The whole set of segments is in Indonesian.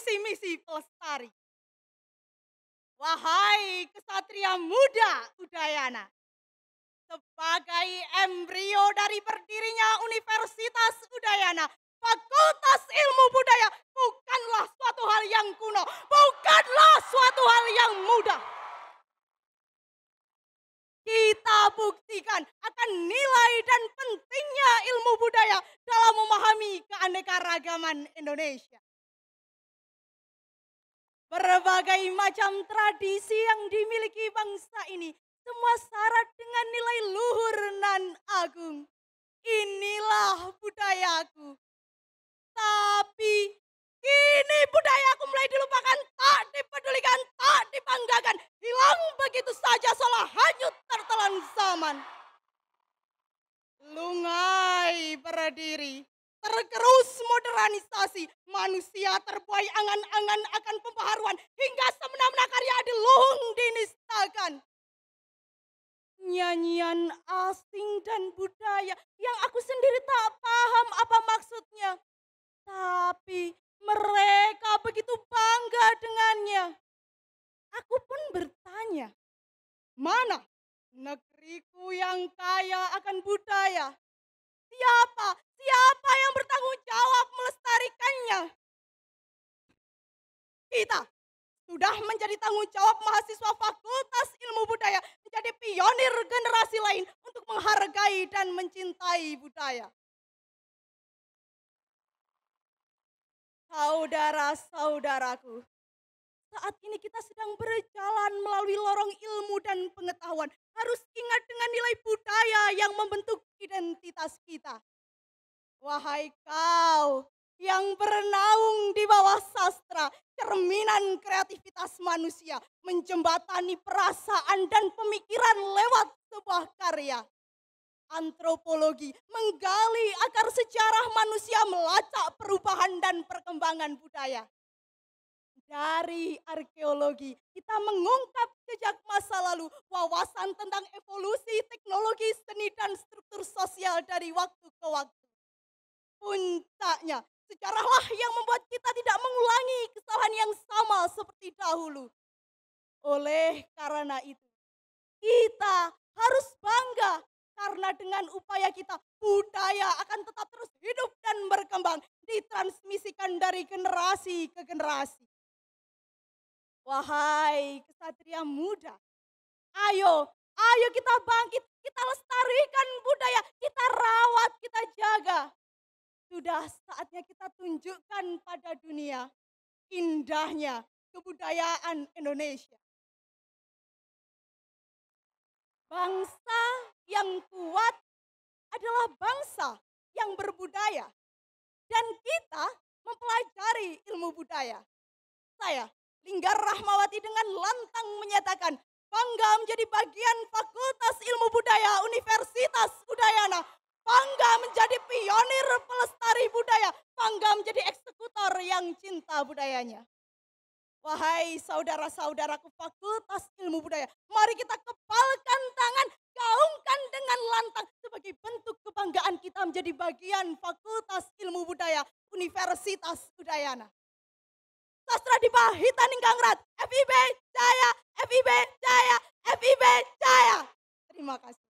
visi-misi pelestari. Wahai kesatria muda Udayana, sebagai embrio dari berdirinya Universitas Udayana, Fakultas Ilmu Budaya bukanlah suatu hal yang kuno, bukanlah suatu hal yang mudah. Kita buktikan akan nilai dan pentingnya ilmu budaya dalam memahami keanekaragaman Indonesia. Berbagai macam tradisi yang dimiliki bangsa ini semua syarat dengan nilai luhur nan agung. Inilah budayaku. Tapi kini budayaku mulai dilupakan, tak dipedulikan, tak dibanggakan. Hilang begitu saja seolah hanyut tertelan zaman. Lungai berdiri, tergerus modernisasi, manusia terbuai angan-angan akan pembaharuan hingga semena-mena karya diluhung dinistakan. Nyanyian asing dan budaya yang aku sendiri tak paham apa maksudnya. Tapi mereka begitu bangga dengannya. Aku pun bertanya, mana negeriku yang kaya akan budaya? Siapa yang bertanggung jawab melestarikannya? Kita sudah menjadi tanggung jawab mahasiswa Fakultas Ilmu Budaya menjadi pionir generasi lain untuk menghargai dan mencintai budaya. Saudara-saudaraku, saat ini kita sedang berjalan melalui lorong ilmu dan pengetahuan. Harus ingat dengan nilai budaya yang membentuk identitas kita. Wahai kau yang bernaung di bawah sastra, cerminan kreativitas manusia, menjembatani perasaan dan pemikiran lewat sebuah karya. Antropologi menggali akar sejarah manusia, melacak perubahan dan perkembangan budaya. Dari arkeologi, kita mengungkap jejak masa lalu, wawasan tentang evolusi, teknologi, seni, dan struktur sosial dari waktu ke waktu. Puncaknya, sejarahlah yang membuat kita tidak mengulangi kesalahan yang sama seperti dahulu. Oleh karena itu, kita harus bangga karena dengan upaya kita, budaya akan tetap terus hidup dan berkembang, ditransmisikan dari generasi ke generasi. Wahai kesatria muda, ayo kita bangkit, kita lestarikan budaya, kita rawat, kita jaga. Sudah saatnya kita tunjukkan pada dunia indahnya kebudayaan Indonesia. Bangsa yang kuat adalah bangsa yang berbudaya. Dan kita mempelajari ilmu budaya. Saya, Linggar Rahmawati, dengan lantang menyatakan bangga menjadi bagian Fakultas Ilmu Budaya Universitas Udayana. Bangga menjadi pionir pelestari budaya. Bangga menjadi eksekutor yang cinta budayanya. Wahai saudara-saudaraku Fakultas Ilmu Budaya, mari kita kepalkan tangan, gaungkan dengan lantang sebagai bentuk kebanggaan kita menjadi bagian Fakultas Ilmu Budaya Universitas Udayana. Sastra Dipa Hitaningkangrat, FIB Jaya, FIB Jaya, FIB Jaya. Terima kasih.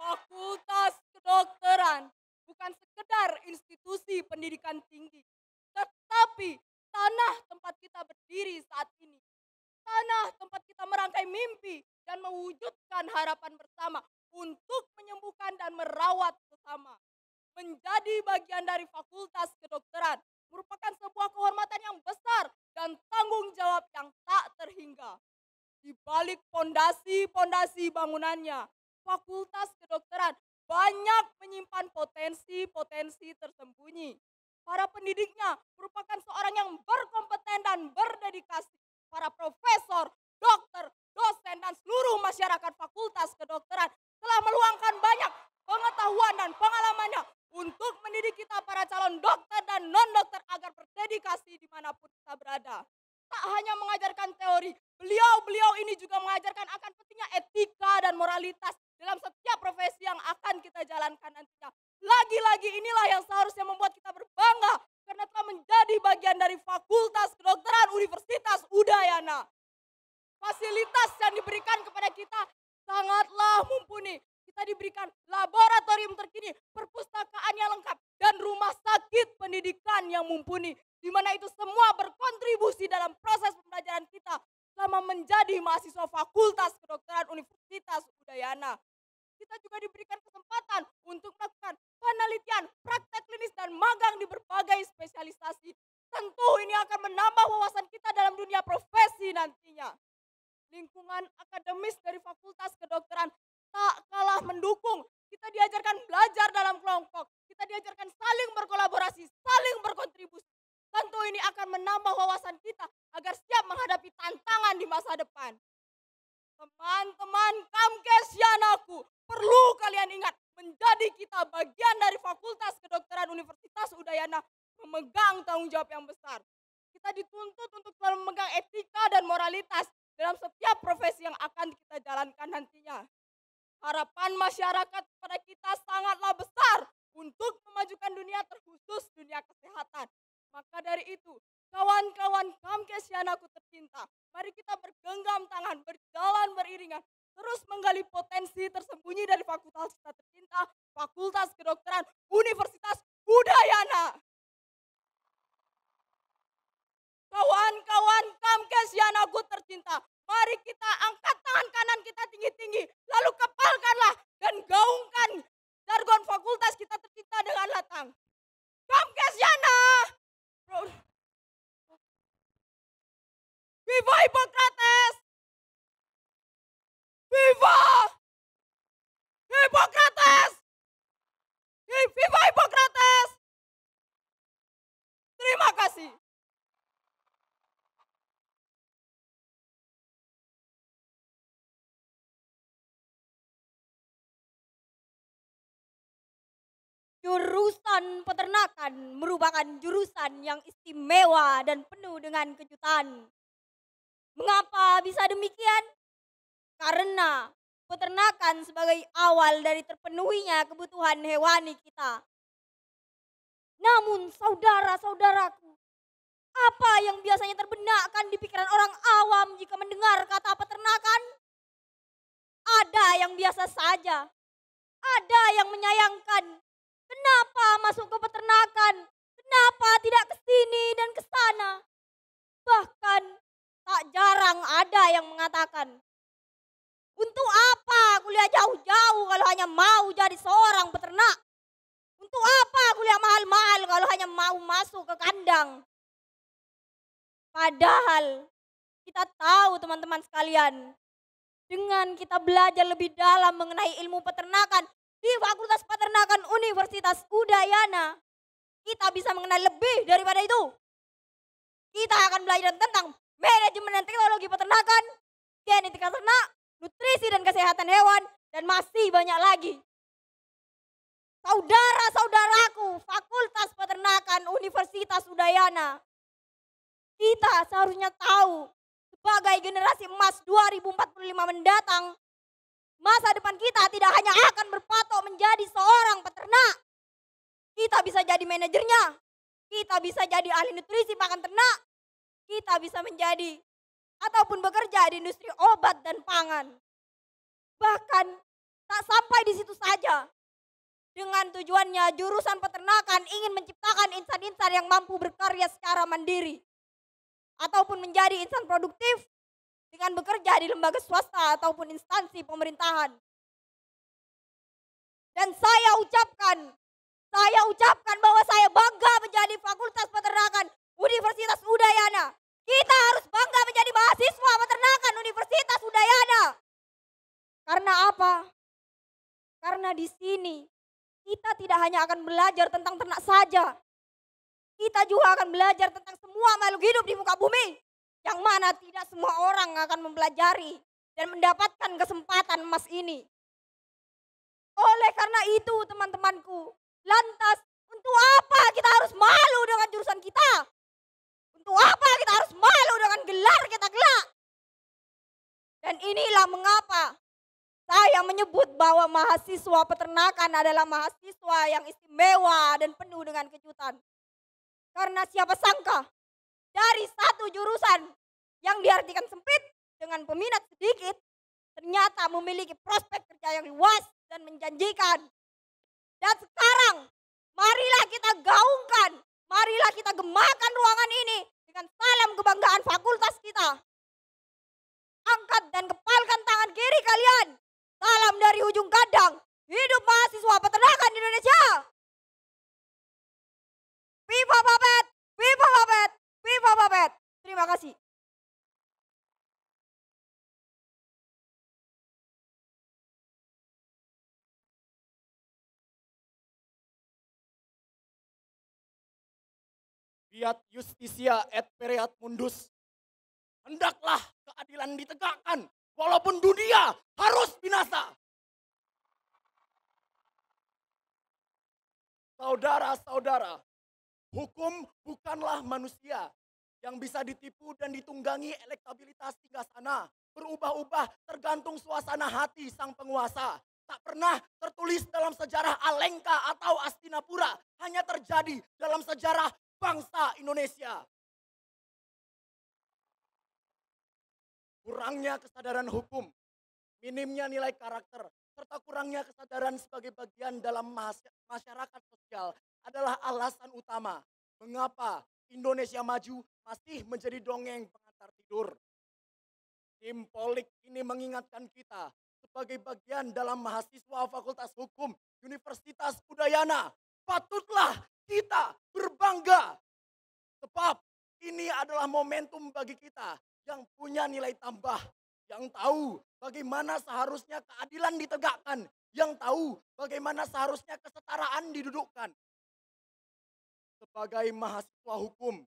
Fakultas Kedokteran bukan sekedar institusi pendidikan tinggi, tetapi tanah tempat kita berdiri saat ini. Tanah tempat kita merangkai mimpi dan mewujudkan harapan bersama untuk menyembuhkan dan merawat sesama. Menjadi bagian dari Fakultas Kedokteran merupakan sebuah kehormatan yang besar dan tanggung jawab yang tak terhingga. Di balik pondasi-pondasi bangunannya, Fakultas Kedokteran banyak menyimpan potensi-potensi tersembunyi. Para pendidiknya merupakan seorang yang berkompeten dan berdedikasi. Para profesor, dokter, dosen, dan seluruh masyarakat Fakultas Kedokteran telah meluangkan banyak pengetahuan dan pengalamannya untuk mendidik kita para calon dokter dan non-dokter agar berdedikasi dimanapun kita berada. Tak hanya mengajarkan teori, beliau ini juga mengajarkan akan pentingnya etika dan moralitas dalam yang akan kita jalankan nantinya. Lagi-lagi inilah yang seharusnya membuat kita berbangga karena telah menjadi bagian dari Fakultas Kedokteran Universitas Udayana. Fasilitas yang diberikan kepada kita sangatlah mumpuni. Kita diberikan laboratorium terkini, perpustakaan yang lengkap, dan rumah sakit pendidikan yang mumpuni. Di mana itu semua berkontribusi dalam proses pembelajaran kita selama menjadi mahasiswa Fakultas Kedokteran Universitas Udayana. Kita juga diberikan kesempatan untuk melakukan penelitian, praktek klinis, dan magang di berbagai spesialisasi. Tentu ini akan menambah wawasan kita dalam dunia profesi nantinya. Lingkungan akademis dari Fakultas Kedokteran tak kalah mendukung. Kita diajarkan belajar dalam kelompok, kita diajarkan saling berkolaborasi, saling berkontribusi. Tentu ini akan menambah wawasan kita agar siap menghadapi tantangan di masa depan. Teman-teman Kamkesianaku, perlu kalian ingat, menjadi kita bagian dari Fakultas Kedokteran Universitas Udayana memegang tanggung jawab yang besar. Kita dituntut untuk selalu memegang etika dan moralitas dalam setiap profesi yang akan kita jalankan nantinya. Harapan masyarakat kepada kita sangatlah besar untuk memajukan dunia, terkhusus dunia kesehatan. Maka dari itu, kawan-kawan Kamkesianaku tercinta, mari kita bergenggam tangan, berjalan beriringan, terus menggali potensi tersembunyi dari fakultas kita tercinta, Fakultas Kedokteran Universitas Udayana. Kawan-kawan Kamkesianaku tercinta, mari kita angkat tangan kanan kita tinggi-tinggi, lalu kepalkanlah dan gaungkan jargon fakultas kita tercinta dengan lantang. Kamkesiana! Viva Hippocrates! Viva! Hippocrates! Viva Hippocrates! Terima kasih. Jurusan peternakan merupakan jurusan yang istimewa dan penuh dengan kejutan. Mengapa bisa demikian? Karena peternakan sebagai awal dari terpenuhinya kebutuhan hewani kita. Namun saudara-saudaraku, apa yang biasanya terbenakkan di pikiran orang awam jika mendengar kata peternakan? Ada yang biasa saja, ada yang menyayangkan. Kenapa masuk ke peternakan? Kenapa tidak ke sini dan ke sana? Bahkan tak jarang ada yang mengatakan, untuk apa kuliah jauh-jauh kalau hanya mau jadi seorang peternak? Untuk apa kuliah mahal-mahal kalau hanya mau masuk ke kandang? Padahal kita tahu teman-teman sekalian, dengan kita belajar lebih dalam mengenai ilmu peternakan di Fakultas Peternakan Universitas Udayana, kita bisa mengenal lebih daripada itu. Kita akan belajar tentang manajemen dan teknologi peternakan, genetika ternak, nutrisi dan kesehatan hewan, dan masih banyak lagi. Saudara-saudaraku, Fakultas Peternakan Universitas Udayana, kita seharusnya tahu sebagai generasi emas 2045 mendatang, masa depan kita tidak hanya akan berpatok menjadi seorang peternak. Kita bisa jadi manajernya, kita bisa jadi ahli nutrisi pakan ternak, kita bisa menjadi ataupun bekerja di industri obat dan pangan. Bahkan tak sampai di situ saja. Dengan tujuannya jurusan peternakan ingin menciptakan insan-insan yang mampu berkarya secara mandiri ataupun menjadi insan produktif dengan bekerja di lembaga swasta ataupun instansi pemerintahan. Dan saya ucapkan bahwa saya bangga menjadi Fakultas Peternakan Universitas Udayana. Kita harus bangga menjadi mahasiswa peternakan Universitas Udayana. Karena apa? Karena di sini kita tidak hanya akan belajar tentang ternak saja. Kita juga akan belajar tentang semua makhluk hidup di muka bumi, yang mana tidak semua orang akan mempelajari dan mendapatkan kesempatan emas ini. Oleh karena itu teman-temanku, lantas untuk apa kita harus malu dengan jurusan kita? Untuk apa kita harus malu dengan gelar kita kelak? Dan inilah mengapa saya menyebut bahwa mahasiswa peternakan adalah mahasiswa yang istimewa dan penuh dengan kejutan. Karena siapa sangka dari satu jurusan yang diartikan sempit dengan peminat sedikit, ternyata memiliki prospek kerja yang luas dan menjanjikan. Dan sekarang, marilah kita gaungkan, marilah kita gemakan ruangan ini dengan salam kebanggaan fakultas kita. Angkat dan kepalkan tangan kiri kalian. Salam dari ujung kandang. Hidup mahasiswa peternakan Indonesia. Viva Babet, Viva Babet, Viva Babet. Terima kasih. Fiat Justitia et Pereat Mundus. Hendaklah keadilan ditegakkan walaupun dunia harus binasa. Saudara-saudara, hukum bukanlah manusia yang bisa ditipu dan ditunggangi elektabilitas hingga sana. Berubah-ubah tergantung suasana hati sang penguasa. Tak pernah tertulis dalam sejarah Alengka atau Astinapura. Hanya terjadi dalam sejarah bangsa Indonesia. Kurangnya kesadaran hukum, minimnya nilai karakter, serta kurangnya kesadaran sebagai bagian dalam masyarakat sosial adalah alasan utama mengapa Indonesia maju masih menjadi dongeng pengantar tidur. Simbolik ini mengingatkan kita sebagai bagian dalam mahasiswa Fakultas Hukum Universitas Udayana, patutlah kita berbangga. Sebab ini adalah momentum bagi kita yang punya nilai tambah, yang tahu bagaimana seharusnya keadilan ditegakkan, yang tahu bagaimana seharusnya kesetaraan didudukkan. Sebagai mahasiswa hukum,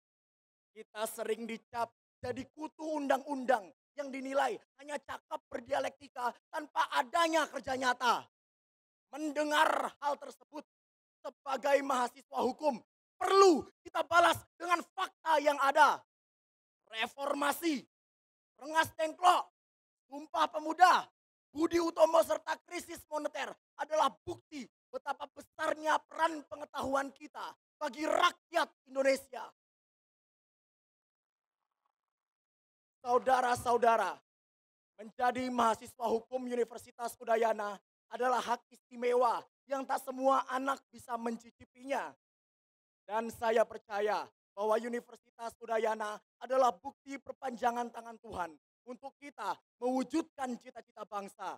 kita sering dicap jadi kutu undang-undang yang dinilai hanya cakap berdialektika tanpa adanya kerja nyata. Mendengar hal tersebut sebagai mahasiswa hukum, perlu kita balas dengan fakta yang ada. Reformasi, Rengas Dengklok, Sumpah Pemuda, Budi Utomo serta krisis moneter adalah bukti betapa besarnya peran pengetahuan kita bagi rakyat Indonesia. Saudara-saudara, menjadi mahasiswa hukum Universitas Udayana adalah hak istimewa yang tak semua anak bisa mencicipinya. Dan saya percaya bahwa Universitas Udayana adalah bukti perpanjangan tangan Tuhan untuk kita mewujudkan cita-cita bangsa.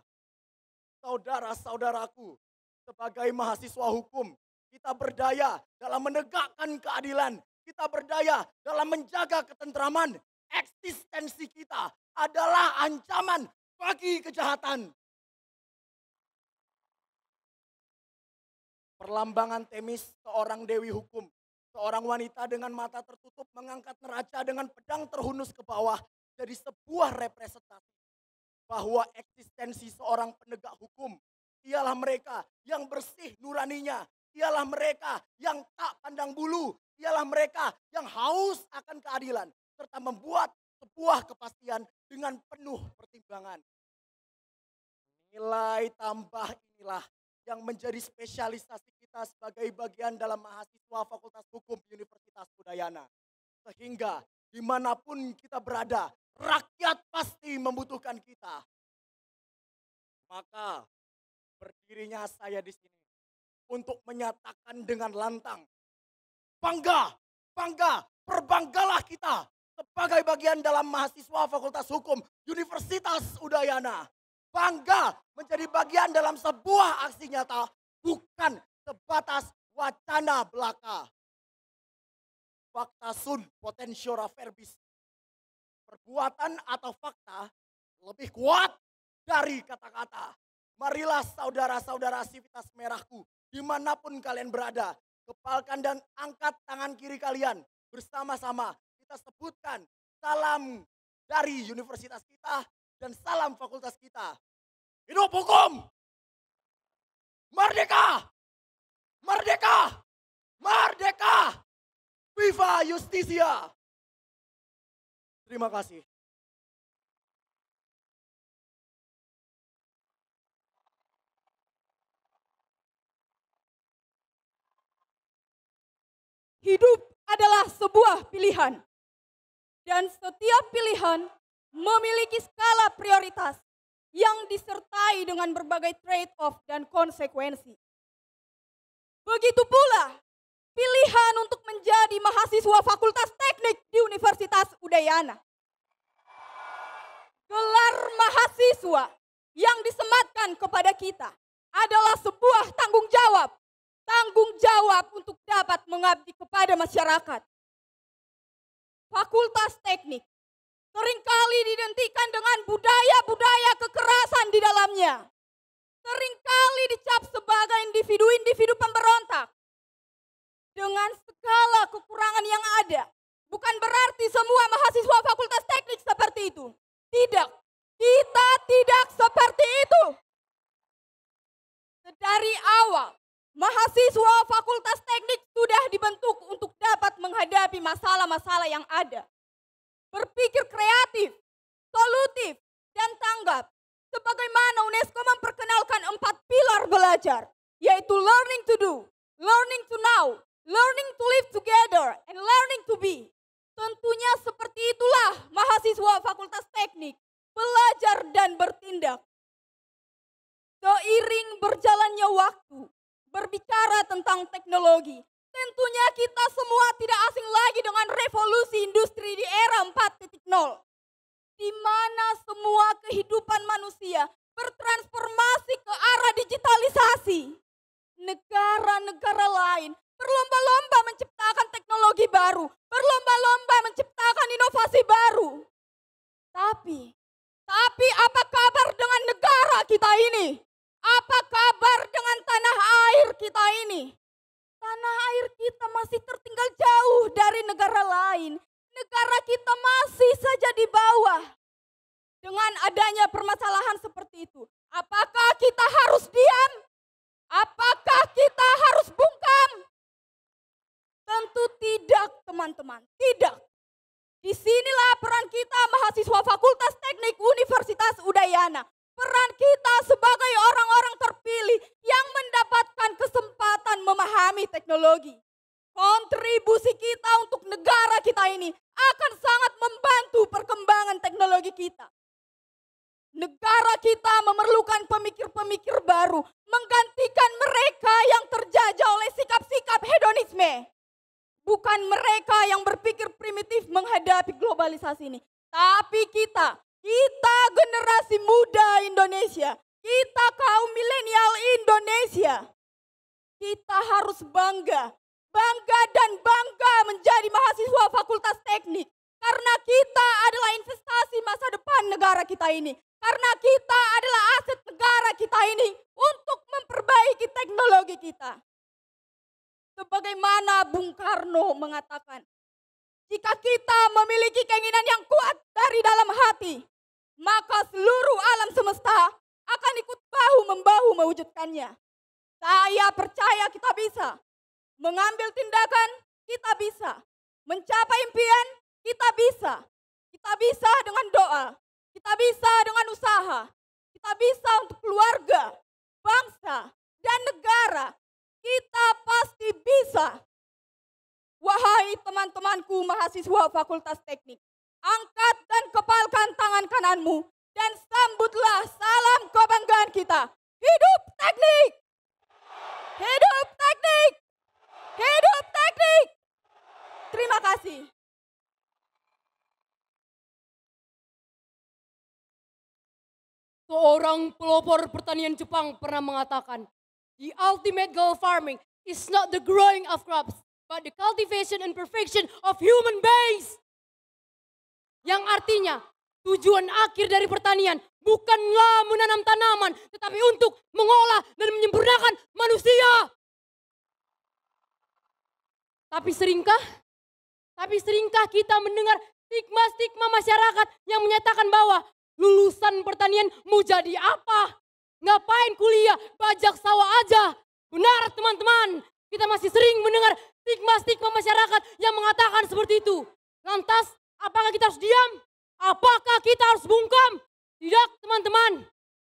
Saudara-saudaraku, sebagai mahasiswa hukum, kita berdaya dalam menegakkan keadilan, kita berdaya dalam menjaga ketentraman. Eksistensi kita adalah ancaman bagi kejahatan. Perlambangan Temis, seorang dewi hukum, seorang wanita dengan mata tertutup mengangkat neraca dengan pedang terhunus ke bawah, jadi sebuah representasi bahwa eksistensi seorang penegak hukum ialah mereka yang bersih nuraninya, ialah mereka yang tak pandang bulu, ialah mereka yang haus akan keadilan, serta membuat sebuah kepastian dengan penuh pertimbangan. Nilai tambah inilah yang menjadi spesialisasi kita sebagai bagian dalam mahasiswa Fakultas Hukum Universitas Udayana. Sehingga dimanapun kita berada, rakyat pasti membutuhkan kita. Maka berdirinya saya di sini untuk menyatakan dengan lantang, bangga, bangga, berbanggalah kita sebagai bagian dalam mahasiswa Fakultas Hukum Universitas Udayana. Bangga menjadi bagian dalam sebuah aksi nyata, bukan sebatas wacana belaka. Fakta sunt potentiora verbis. Perbuatan atau fakta lebih kuat dari kata-kata. Marilah saudara-saudara Sivitas Merahku, dimanapun kalian berada, kepalkan dan angkat tangan kiri kalian. Bersama-sama kita sebutkan salam dari universitas kita dan salam fakultas kita. Hidup hukum! Merdeka! Merdeka! Merdeka! Viva Justitia! Terima kasih. Hidup adalah sebuah pilihan. Dan setiap pilihan memiliki skala prioritas yang disertai dengan berbagai trade-off dan konsekuensi. Begitu pula pilihan untuk menjadi mahasiswa Fakultas Teknik di Universitas Udayana. Gelar mahasiswa yang disematkan kepada kita adalah sebuah tanggung jawab. Tanggung jawab untuk dapat mengabdi kepada masyarakat. Fakultas Teknik seringkali diidentikan dengan budaya-budaya kekerasan di dalamnya. Seringkali dicap sebagai individu-individu pemberontak. Dengan segala kekurangan yang ada, bukan berarti semua mahasiswa Fakultas Teknik seperti itu. Tidak, kita tidak seperti itu. Dari awal, mahasiswa Fakultas Teknik sudah dibentuk untuk dapat menghadapi masalah-masalah yang ada. Berpikir kreatif, solutif, dan tanggap. Sebagaimana UNESCO memperkenalkan 4 pilar belajar, yaitu learning to do, learning to know, learning to live together, and learning to be. Tentunya seperti itulah mahasiswa Fakultas Teknik, belajar dan bertindak. Seiring berjalannya waktu, berbicara tentang teknologi, tentunya kita semua tidak asing lagi dengan revolusi industri di era 4.0. Di mana semua kehidupan manusia bertransformasi ke arah digitalisasi. Negara-negara lain berlomba-lomba menciptakan teknologi baru, berlomba-lomba menciptakan inovasi baru. Tapi apa kabar dengan negara kita ini? Apa kabar dengan tanah air kita ini? Tanah air kita masih tertinggal jauh dari negara lain. Negara kita masih saja di bawah. Dengan adanya permasalahan seperti itu, apakah kita harus diam? Apakah kita harus bungkam? Tentu tidak, teman-teman. Tidak. Disinilah peran kita mahasiswa Fakultas Teknik Universitas Udayana. Peran kita sebagai orang-orang terpilih yang mendapatkan kesempatan memahami teknologi. Kontribusi kita untuk negara kita ini akan sangat membantu perkembangan teknologi kita. Negara kita memerlukan pemikir-pemikir baru, menggantikan mereka yang terjajah oleh sikap-sikap hedonisme. Bukan mereka yang berpikir primitif menghadapi globalisasi ini. Tapi kita generasi muda Indonesia, kita kaum milenial Indonesia. Kita harus bangga dan bangga menjadi mahasiswa Fakultas Teknik. Karena kita adalah investasi masa depan negara kita ini. Karena kita adalah aset negara kita ini untuk memperbaiki teknologi kita. Sebagaimana Bung Karno mengatakan, jika kita memiliki keinginan yang kuat dari dalam hati, maka seluruh alam semesta akan ikut bahu-membahu mewujudkannya. Saya percaya kita bisa. Mengambil tindakan, kita bisa. Mencapai impian, kita bisa. Kita bisa dengan doa. Kita bisa dengan usaha. Kita bisa untuk keluarga, bangsa, dan negara. Kita pasti bisa. Wahai teman-temanku mahasiswa Fakultas Teknik, angkat dan kepalkan tangan kananmu dan sambutlah salam kebanggaan kita. Hidup teknik! Hidup teknik! Hidup teknik! Terima kasih. Seorang pelopor pertanian Jepang pernah mengatakan, the ultimate goal of farming is not the growing of crops, but the cultivation and perfection of human beings. Yang artinya, tujuan akhir dari pertanian bukanlah menanam tanaman, tetapi untuk mengolah dan menyempurnakan manusia. Tapi seringkah kita mendengar stigma-stigma masyarakat yang menyatakan bahwa lulusan pertanian mau jadi apa? Ngapain kuliah, bajak sawah aja. Benar teman-teman, kita masih sering mendengar stigma-stigma masyarakat yang mengatakan seperti itu. Lantas, apakah kita harus diam? Apakah kita harus bungkam? Tidak teman-teman,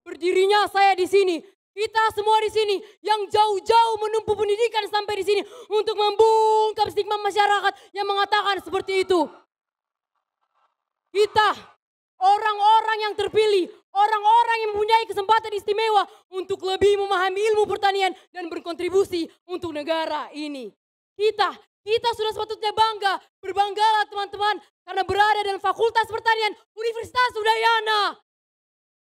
berdirinya saya di sini Kita semua di sini yang jauh-jauh menempuh pendidikan sampai di sini untuk membungkam stigma masyarakat yang mengatakan seperti itu. Kita orang-orang yang terpilih, orang-orang yang mempunyai kesempatan istimewa untuk lebih memahami ilmu pertanian dan berkontribusi untuk negara ini. Kita sudah sepatutnya bangga, berbanggalah teman-teman karena berada dalam Fakultas Pertanian Universitas Udayana.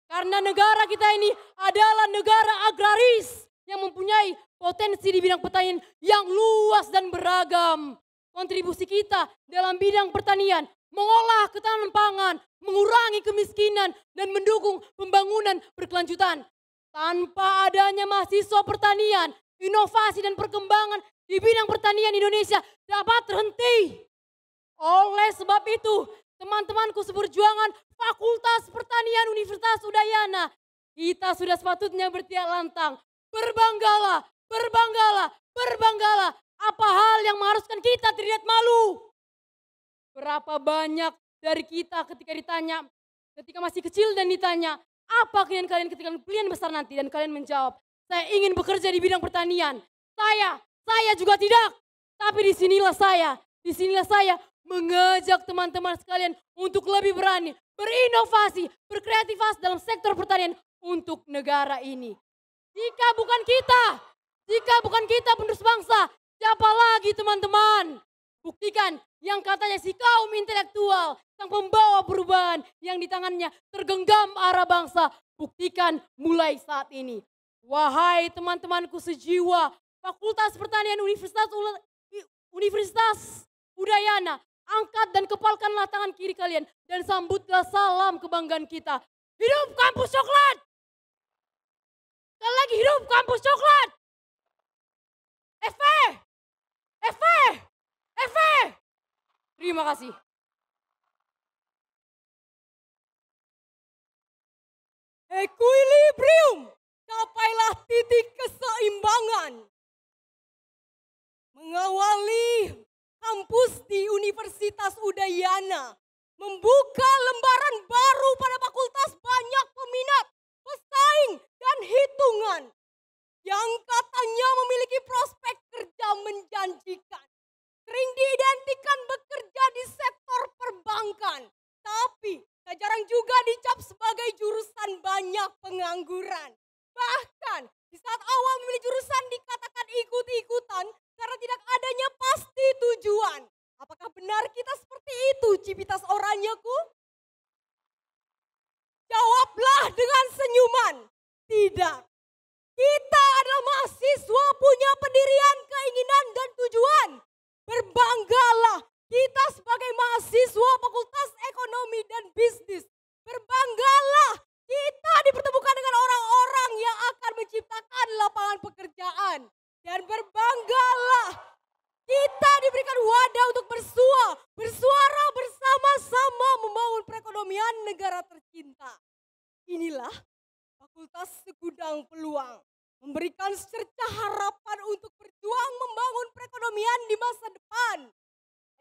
Karena negara kita ini adalah negara agraris yang mempunyai potensi di bidang pertanian yang luas dan beragam. Kontribusi kita dalam bidang pertanian mengolah ketahanan pangan, mengurangi kemiskinan, dan mendukung pembangunan berkelanjutan. Tanpa adanya mahasiswa pertanian, inovasi dan perkembangan di bidang pertanian Indonesia dapat terhenti. Oleh sebab itu, teman-temanku seperjuangan Fakultas Pertanian Universitas Udayana, kita sudah sepatutnya bertiak lantang. Berbanggalah, berbanggalah, berbanggalah. Apa hal yang mengharuskan kita terlihat malu? Berapa banyak dari kita ketika masih kecil dan ditanya, apa keinginan kalian ketika kalian besar nanti? Dan kalian menjawab, saya ingin bekerja di bidang pertanian. Saya juga tidak. Tapi disinilah saya mengajak teman-teman sekalian untuk lebih berani, berinovasi, berkreativitas dalam sektor pertanian untuk negara ini. Jika bukan kita penerus bangsa, siapa lagi teman-teman? Buktikan yang katanya si kaum intelektual, sang pembawa perubahan yang di tangannya tergenggam arah bangsa. Buktikan mulai saat ini. Wahai teman-temanku sejiwa, Fakultas Pertanian Universitas Udayana, angkat dan kepalkanlah tangan kiri kalian dan sambutlah salam kebanggaan kita. Hidup kampus coklat! Sekali lagi hidup kampus coklat! Terima kasih. Equilibrium, capailah titik keseimbangan. Mengawali kampus di Universitas Udayana, membuka lembaran baru pada fakultas banyak peminat, pesaing, dan hitungan yang katanya memiliki prospek kerja menjanjikan. Sering diidentikan bekerja di sektor perbankan, tapi tak jarang juga dicap sebagai jurusan banyak pengangguran. Bahkan di saat awal memilih jurusan dikatakan ikut-ikutan karena tidak adanya pasti tujuan. Apakah benar kita seperti itu, Civitas Oranyeku? Jawablah dengan senyuman. Tidak. Kita adalah mahasiswa punya pendirian, keinginan, dan tujuan. Berbanggalah kita sebagai mahasiswa Fakultas Ekonomi dan Bisnis. Berbanggalah kita dipertemukan dengan orang-orang yang akan menciptakan lapangan pekerjaan. Dan berbanggalah kita diberikan wadah untuk bersuara bersama-sama membangun perekonomian negara tercinta. Inilah fakultas segudang peluang, memberikan secerca harapan untuk berjuang membangun perekonomian di masa depan.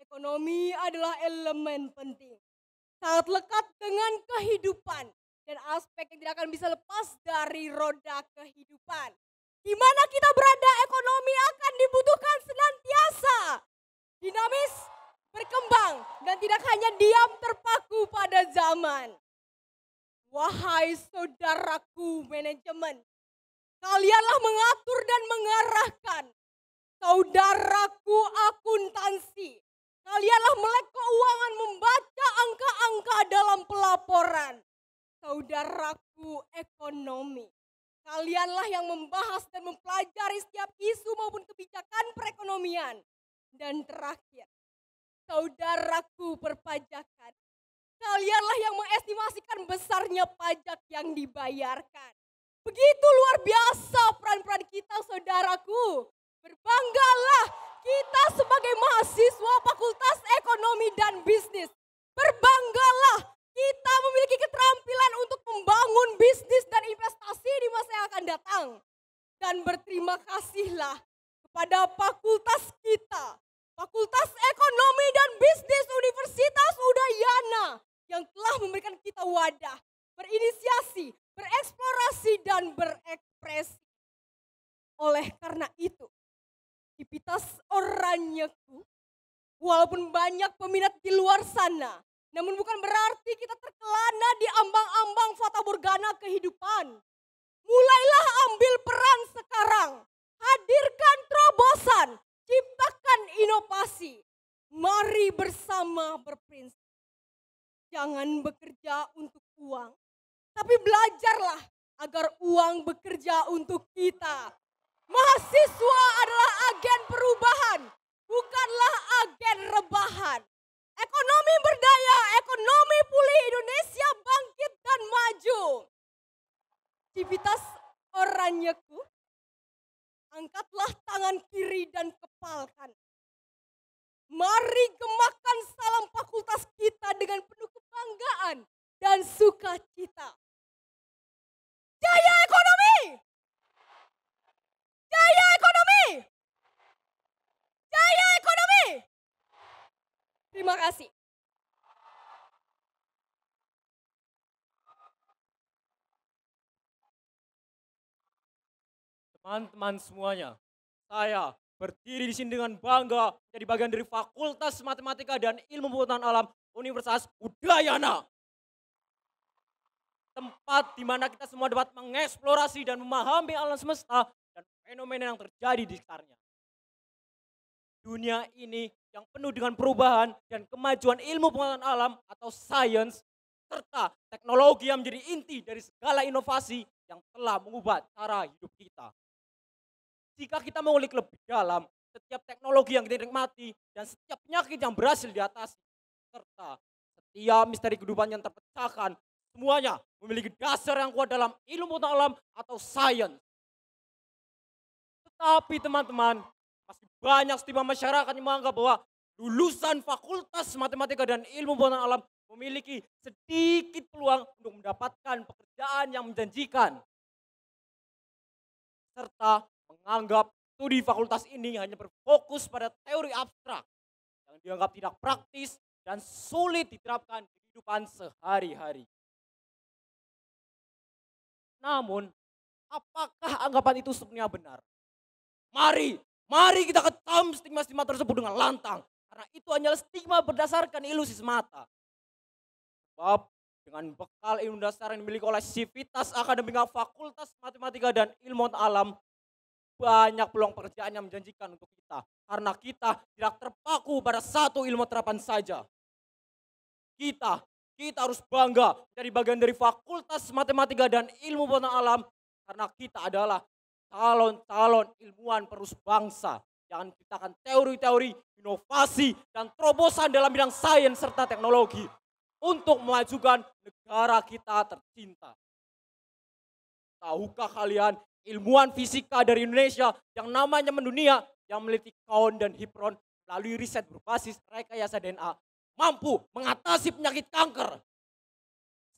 Ekonomi adalah elemen penting, sangat lekat dengan kehidupan dan aspek yang tidak akan bisa lepas dari roda kehidupan. Di mana kita berada, ekonomi akan dibutuhkan senantiasa. Dinamis, berkembang, dan tidak hanya diam terpaku pada zaman. Wahai saudaraku manajemen, kalianlah mengatur dan mengarahkan. Saudaraku akuntansi, kalianlah melek keuangan membaca angka-angka dalam pelaporan. Saudaraku ekonomi, kalianlah yang membahas dan mempelajari setiap isu maupun kebijakan perekonomian. Dan terakhir, saudaraku perpajakan, kalianlah yang mengestimasikan besarnya pajak yang dibayarkan. Begitu luar biasa peran-peran kita, saudaraku. Berbanggalah kita sebagai mahasiswa Fakultas Ekonomi dan Bisnis. Berbanggalah kita memiliki keterampilan untuk membangun bisnis dan investasi di masa yang akan datang. Dan berterima kasihlah kepada fakultas kita, Fakultas Ekonomi dan Bisnis Universitas Udayana, yang telah memberikan kita wadah, berinisiasi, bereksplorasi, dan berekspresi. Oleh karena itu, Civitas Oranyeku, walaupun banyak peminat di luar sana, namun bukan berarti kita terkelana di ambang-ambang fata morgana kehidupan. Mulailah ambil peran sekarang. Hadirkan terobosan, ciptakan inovasi. Mari bersama berprinsip. Jangan bekerja untuk uang, tapi belajarlah agar uang bekerja untuk kita. Mahasiswa adalah agen perubahan, bukanlah agen rebahan. Ekonomi berdaya, ekonomi pulih, Indonesia bangkit dan maju. Civitas Oranyeku, angkatlah tangan kiri dan kepalkan. Mari gemakan salam fakultas kita dengan penuh kebanggaan dan sukacita. Jaya ekonomi! Jaya ekonomi! Jaya ekonomi! Terima kasih. Teman-teman semuanya, saya berdiri di sini dengan bangga menjadi bagian dari Fakultas Matematika dan Ilmu Pengetahuan Alam Universitas Udayana. Tempat di mana kita semua dapat mengeksplorasi dan memahami alam semesta dan fenomena yang terjadi di sekitarnya. Dunia ini yang penuh dengan perubahan dan kemajuan ilmu pengetahuan alam atau sains, serta teknologi yang menjadi inti dari segala inovasi yang telah mengubah cara hidup kita. Jika kita mengulik lebih dalam, setiap teknologi yang kita nikmati dan setiap penyakit yang berhasil diatasi, serta setiap misteri kehidupan yang terpecahkan, semuanya memiliki dasar yang kuat dalam ilmu pengetahuan alam atau sains. Tetapi teman-teman, masih banyak stigma masyarakat yang menganggap bahwa lulusan Fakultas Matematika dan Ilmu Pengetahuan Alam memiliki sedikit peluang untuk mendapatkan pekerjaan yang menjanjikan. Serta menganggap studi fakultas ini hanya berfokus pada teori abstrak yang dianggap tidak praktis dan sulit diterapkan di kehidupan sehari-hari. Namun, apakah anggapan itu sebenarnya benar? Mari kita ketam stigma-stigma tersebut dengan lantang. Karena itu hanyalah stigma berdasarkan ilusi semata. Sebab dengan bekal ilmu dasar yang dimiliki oleh Civitas Akademika Fakultas Matematika dan Ilmu Alam, banyak peluang pekerjaan yang menjanjikan untuk kita. Karena kita tidak terpaku pada satu ilmu terapan saja. Kita harus bangga menjadi bagian dari Fakultas Matematika dan Ilmu Pengetahuan Alam. Karena kita adalah calon-calon ilmuwan penerus bangsa yang menciptakan teori-teori, inovasi, dan terobosan dalam bidang sains serta teknologi untuk memajukan negara kita tercinta. Tahukah kalian ilmuwan fisika dari Indonesia yang namanya mendunia yang meneliti kaon dan hipron melalui riset berbasis rekayasa DNA mampu mengatasi penyakit kanker?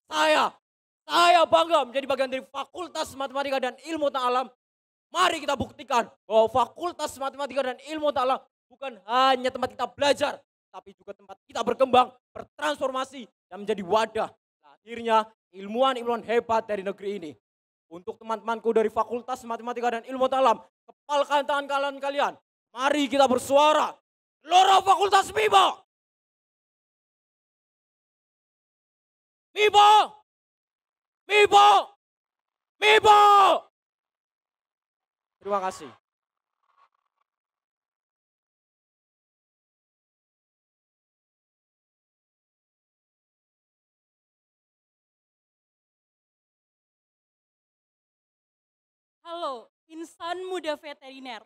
Saya bangga menjadi bagian dari Fakultas Matematika dan Ilmu Alam. Mari kita buktikan bahwa Fakultas Matematika dan Ilmu Alam bukan hanya tempat kita belajar, tapi juga tempat kita berkembang, bertransformasi, dan menjadi wadah lahirnya ilmuwan-ilmuwan hebat dari negeri ini. Untuk teman-temanku dari Fakultas Matematika dan Ilmu Alam, kepalkan tangan kalian. Mari kita bersuara. Gelora Fakultas MIBA! MIBA! MIBA! MIBA! Terima kasih. Halo, insan muda veteriner.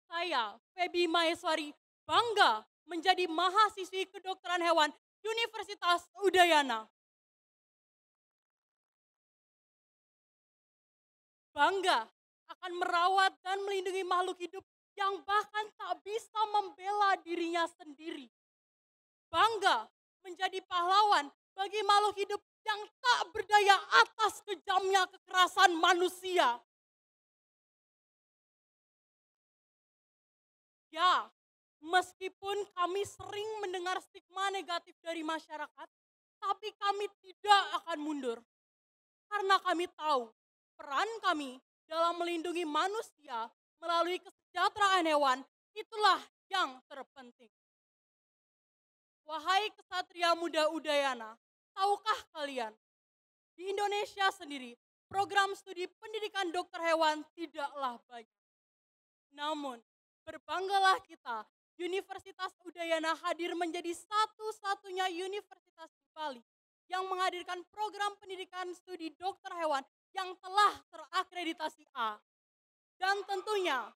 Saya, Feby Maheswari, bangga menjadi mahasiswi kedokteran hewan Universitas Udayana. Bangga akan merawat dan melindungi makhluk hidup yang bahkan tak bisa membela dirinya sendiri. Bangga menjadi pahlawan bagi makhluk hidup yang tak berdaya atas kejamnya kekerasan manusia. Ya, meskipun kami sering mendengar stigma negatif dari masyarakat, tapi kami tidak akan mundur. Karena kami tahu peran kami dalam melindungi manusia melalui kesejahteraan hewan, itulah yang terpenting. Wahai kesatria muda Udayana, tahukah kalian, di Indonesia sendiri, program studi pendidikan dokter hewan tidaklah banyak. Namun, berbanggalah kita, Universitas Udayana hadir menjadi satu-satunya universitas di Bali yang menghadirkan program pendidikan studi dokter hewan yang telah terakreditasi A. Dan tentunya,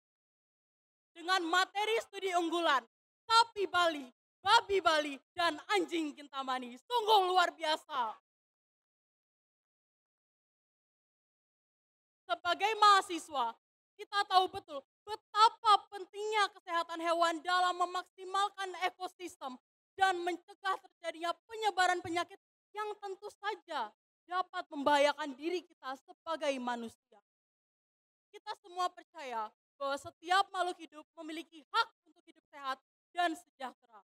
dengan materi studi unggulan, sapi Bali, babi Bali, dan anjing Kintamani. Sungguh luar biasa. Sebagai mahasiswa, kita tahu betul betapa pentingnya kesehatan hewan dalam memaksimalkan ekosistem dan mencegah terjadinya penyebaran penyakit yang tentu saja dapat membahayakan diri kita sebagai manusia. Kita semua percaya bahwa setiap makhluk hidup memiliki hak untuk hidup sehat dan sejahtera.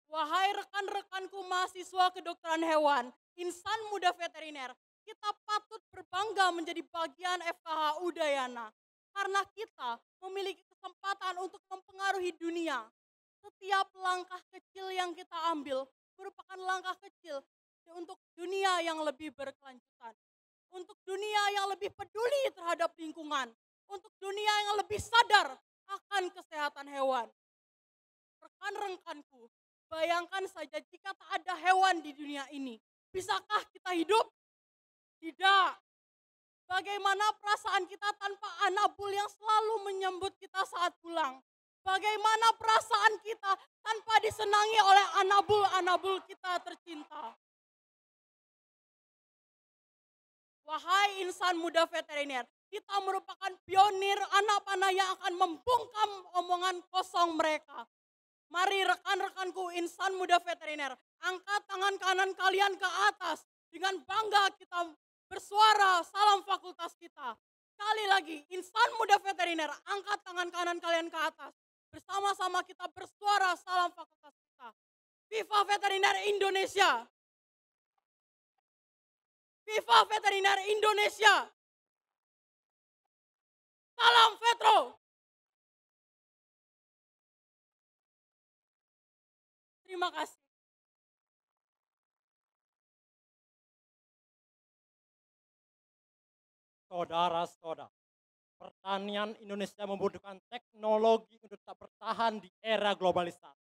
Wahai rekan-rekanku mahasiswa kedokteran hewan, insan muda veteriner, kita patut berbangga menjadi bagian FKH Udayana. Karena kita memiliki kesempatan untuk mempengaruhi dunia. Setiap langkah kecil yang kita ambil merupakan langkah kecil untuk dunia yang lebih berkelanjutan. Untuk dunia yang lebih peduli terhadap lingkungan. Untuk dunia yang lebih sadar akan kesehatan hewan. Rekan-rekanku, bayangkan saja jika tak ada hewan di dunia ini. Bisakah kita hidup? Tidak. Bagaimana perasaan kita tanpa anabul yang selalu menyambut kita saat pulang? Bagaimana perasaan kita tanpa disenangi oleh anabul-anabul kita tercinta? Wahai insan muda veteriner, kita merupakan pionir anak panah yang akan membungkam omongan kosong mereka. Mari rekan-rekanku insan muda veteriner, angkat tangan kanan kalian ke atas. Dengan bangga kita bersuara salam fakultas kita. Sekali lagi, insan muda veteriner, angkat tangan kanan kalian ke atas. Bersama-sama kita bersuara salam fakultas kita. Viva Veteriner Indonesia! Viva Veteriner Indonesia! Salam Vetro! Terima kasih. Saudara-saudara, pertanian Indonesia membutuhkan teknologi untuk tetap bertahan di era globalisasi.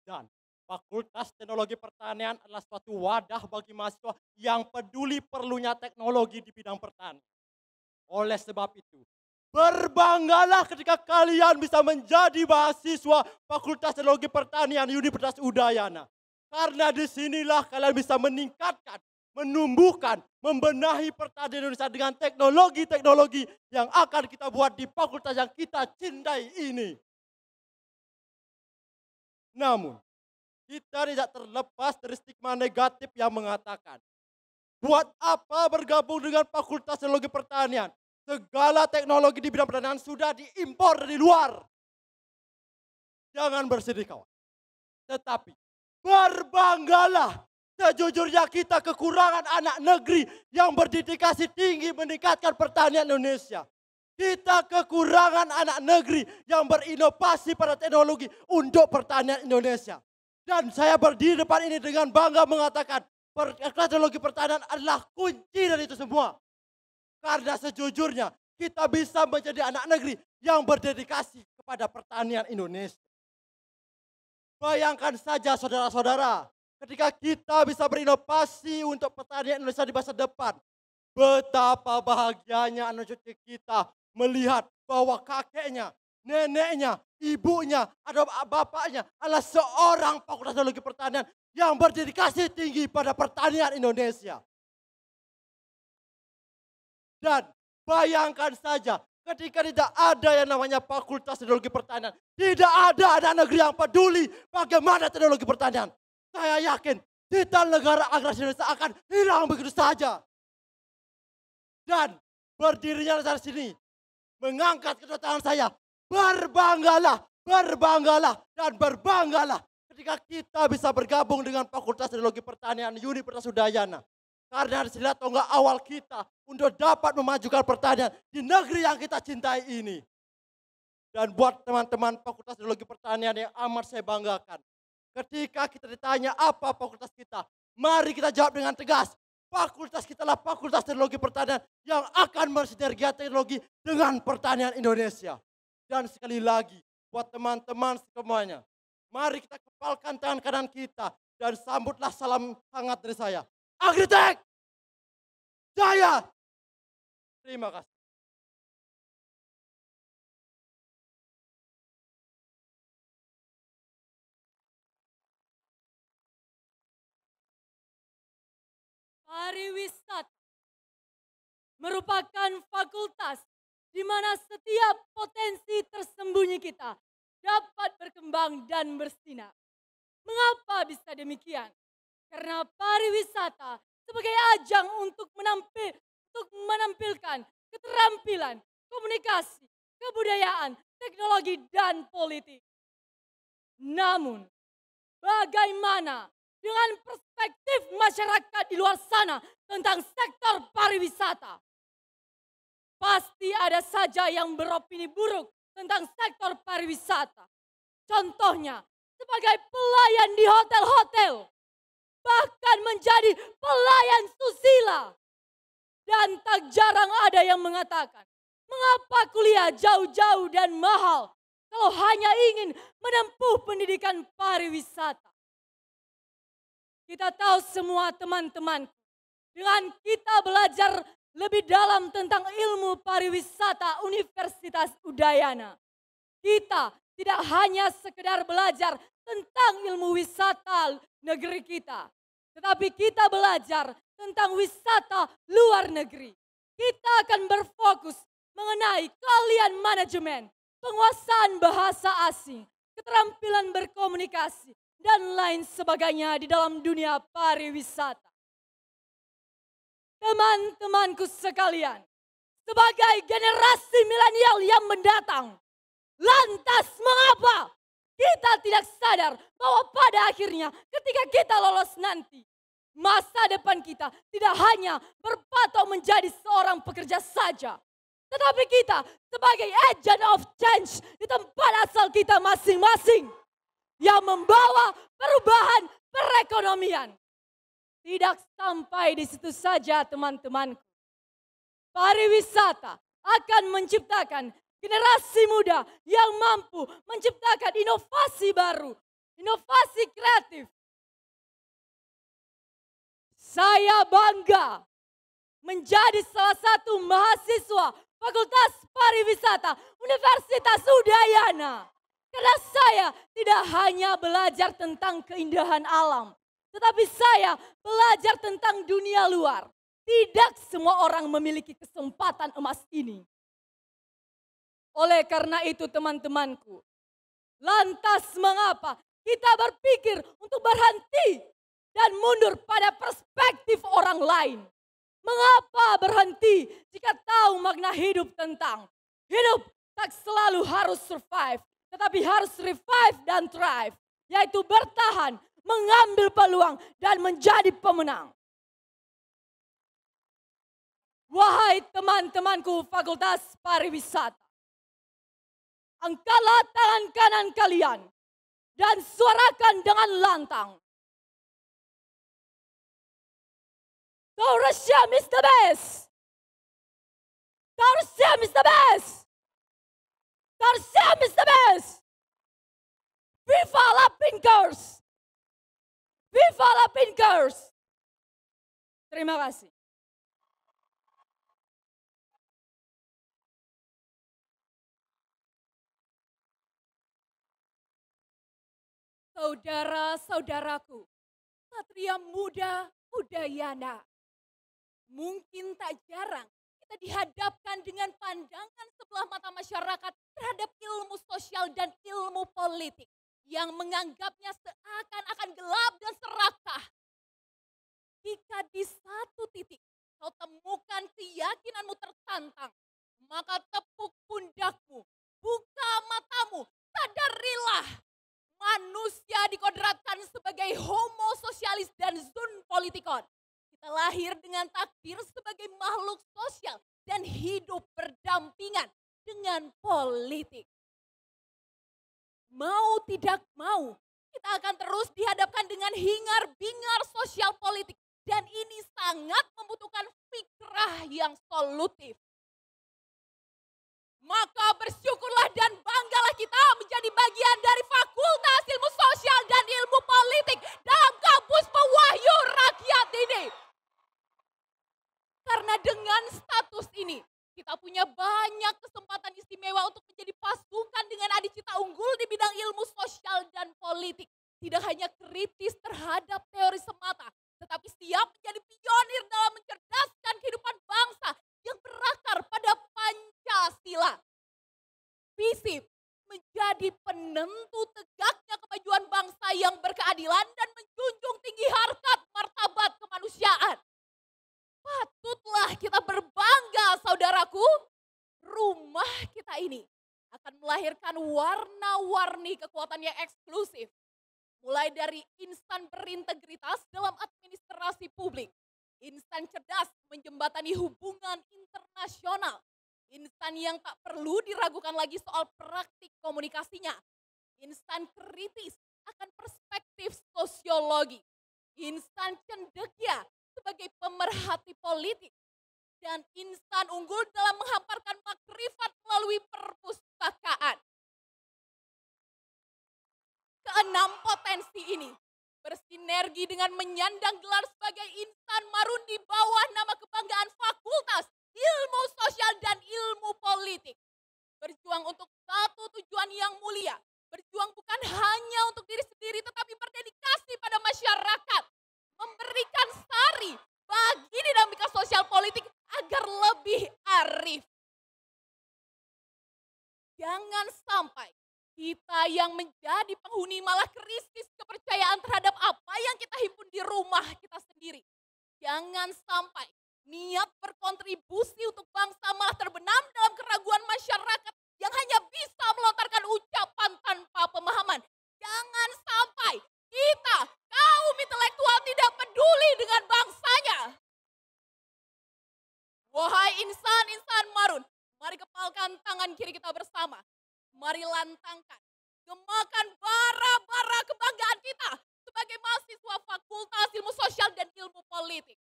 Dan Fakultas Teknologi Pertanian adalah suatu wadah bagi mahasiswa yang peduli perlunya teknologi di bidang pertanian. Oleh sebab itu, berbanggalah ketika kalian bisa menjadi mahasiswa Fakultas Teknologi Pertanian Universitas Udayana. Karena disinilah kalian bisa meningkatkan, menumbuhkan, membenahi pertanian Indonesia dengan teknologi-teknologi yang akan kita buat di fakultas yang kita cintai ini. Namun, kita tidak terlepas dari stigma negatif yang mengatakan, buat apa bergabung dengan Fakultas Teknologi Pertanian? Segala teknologi di bidang pertanian sudah diimpor dari luar. Jangan bersedih kawan. Tetapi, berbanggalah. Sejujurnya kita kekurangan anak negeri yang berdedikasi tinggi meningkatkan pertanian Indonesia. Kita kekurangan anak negeri yang berinovasi pada teknologi untuk pertanian Indonesia. Dan saya berdiri depan ini dengan bangga mengatakan teknologi pertanian adalah kunci dari itu semua. Karena sejujurnya kita bisa menjadi anak negeri yang berdedikasi kepada pertanian Indonesia. Bayangkan saja saudara-saudara, ketika kita bisa berinovasi untuk pertanian Indonesia di masa depan, betapa bahagianya anak cucu kita melihat bahwa kakeknya, neneknya, ibunya, atau bapaknya adalah seorang Fakultas Teknologi Pertanian yang berdedikasi tinggi pada pertanian Indonesia. Dan bayangkan saja, ketika tidak ada yang namanya Fakultas Teknologi Pertanian, tidak ada anak negeri yang peduli bagaimana teknologi pertanian. Saya yakin cita negara agresi Indonesia akan hilang begitu saja. Dan berdirinya dari sini, mengangkat kedua tangan saya, berbanggalah, berbanggalah, dan berbanggalah ketika kita bisa bergabung dengan Fakultas Teknologi Pertanian Universitas Udayana. Karena disinilah tonggak awal kita untuk dapat memajukan pertanian di negeri yang kita cintai ini. Dan buat teman-teman Fakultas Teknologi Pertanian yang amat saya banggakan. Ketika kita ditanya apa fakultas kita, mari kita jawab dengan tegas. Fakultas kita adalah Fakultas Teknologi Pertanian yang akan bersinergi teknologi dengan pertanian Indonesia. Dan sekali lagi, buat teman-teman semuanya, mari kita kepalkan tangan kanan kita dan sambutlah salam hangat dari saya. Agritech Jaya. Terima kasih. Pariwisata merupakan fakultas di mana setiap potensi tersembunyi kita dapat berkembang dan bersinar. Mengapa bisa demikian? Karena pariwisata sebagai ajang untuk menampilkan keterampilan, komunikasi, kebudayaan, teknologi, dan politik. Namun, bagaimana dengan perspektif masyarakat di luar sana tentang sektor pariwisata? Pasti ada saja yang beropini buruk tentang sektor pariwisata. Contohnya, sebagai pelayan di hotel-hotel, bahkan menjadi pelayan susila. Dan tak jarang ada yang mengatakan, mengapa kuliah jauh-jauh dan mahal kalau hanya ingin menempuh pendidikan pariwisata? Kita tahu semua teman-teman, dengan kita belajar lebih dalam tentang ilmu pariwisata Universitas Udayana, kita tidak hanya sekedar belajar tentang ilmu wisata negeri kita, tetapi kita belajar tentang wisata luar negeri. Kita akan berfokus mengenai keahlian manajemen, penguasaan bahasa asing, keterampilan berkomunikasi, dan lain sebagainya di dalam dunia pariwisata. Teman-temanku sekalian, sebagai generasi milenial yang mendatang, lantas mengapa kita tidak sadar bahwa pada akhirnya ketika kita lolos nanti, masa depan kita tidak hanya berpatok menjadi seorang pekerja saja, tetapi kita sebagai agent of change di tempat asal kita masing-masing yang membawa perubahan perekonomian. Tidak sampai di situ saja teman-temanku. Pariwisata akan menciptakan generasi muda yang mampu menciptakan inovasi baru, inovasi kreatif. Saya bangga menjadi salah satu mahasiswa Fakultas Pariwisata Universitas Udayana. Karena saya tidak hanya belajar tentang keindahan alam, tetapi saya belajar tentang dunia luar. Tidak semua orang memiliki kesempatan emas ini. Oleh karena itu teman-temanku, lantas mengapa kita berpikir untuk berhenti dan mundur pada perspektif orang lain? Mengapa berhenti jika tahu makna hidup tentang hidup tak selalu harus survive, tetapi harus revive dan thrive, yaitu bertahan, mengambil peluang, dan menjadi pemenang. Wahai teman-temanku Fakultas Pariwisata, angkatlah tangan kanan kalian dan suarakan dengan lantang. Tourism is the best. Tourism is the best. Tourism is the best. Viva la Pinkers. Viva la Pinkers. Terima kasih. Saudara-saudaraku, Satria Muda Udayana. Mungkin tak jarang kita dihadapkan dengan pandangan sebelah mata masyarakat terhadap ilmu sosial dan ilmu politik yang menganggapnya seakan-akan gelap dan serakah. Jika di satu titik kau temukan keyakinanmu tertantang, maka tepuk pundakmu, buka matamu, sadarilah. Manusia dikodratkan sebagai homo sosialis dan zoon politikon. Kita lahir dengan takdir sebagai makhluk sosial dan hidup berdampingan dengan politik. Mau tidak mau, kita akan terus dihadapkan dengan hingar-bingar sosial politik. Dan ini sangat membutuhkan fikrah yang solutif. Maka bersyukurlah dan banggalah kita menjadi bagian dari Fakultas Ilmu Sosial dan Ilmu Politik dalam kampus Pewahyu Rakyat ini. Karena dengan status ini, kita punya banyak kesempatan istimewa untuk menjadi pasukan dengan adicita unggul di bidang ilmu sosial dan politik. Tidak hanya kritis terhadap teori semata, tetapi siap menjadi pionir dalam mencerdaskan kehidupan bangsa yang berakar pada Pancasila. Visip menjadi penentu tegaknya kemajuan bangsa yang berkeadilan dan menjunjung tinggi harkat martabat kemanusiaan. Patutlah kita berbangga, saudaraku. Rumah kita ini akan melahirkan warna-warni kekuatan yang eksklusif. Mulai dari insan berintegritas dalam administrasi publik, insan cerdas menjembatani hubungan internasional, insan yang tak perlu diragukan lagi soal praktik komunikasinya, insan kritis akan perspektif sosiologi, insan cendekia sebagai pemerhati politik, dan insan unggul dalam menghamparkan makrifat melalui perpustakaan. Keenam potensi ini bersinergi dengan menyandang gelar sebagai insan marun di bawah nama kebanggaan Fakultas Ilmu Sosial dan Ilmu Politik. Berjuang untuk satu tujuan yang mulia. Berjuang bukan hanya untuk diri sendiri tetapi berdedikasi pada masyarakat. Memberikan sari bagi dinamika sosial politik agar lebih arif. Jangan sampai kita yang menjadi penghuni malah krisis kepercayaan terhadap apa yang kita himpun di rumah kita sendiri. Jangan sampai niat berkontribusi untuk bangsa malah terbenam dalam keraguan masyarakat yang hanya bisa melontarkan ucapan tanpa pemahaman. Jangan sampai kita, kaum intelektual, tidak peduli dengan bangsanya. Wahai insan-insan marun, mari kepalkan tangan kiri kita bersama. Mari lantangkan, gemakan bara-bara kebanggaan kita sebagai mahasiswa Fakultas Ilmu Sosial dan Ilmu Politik.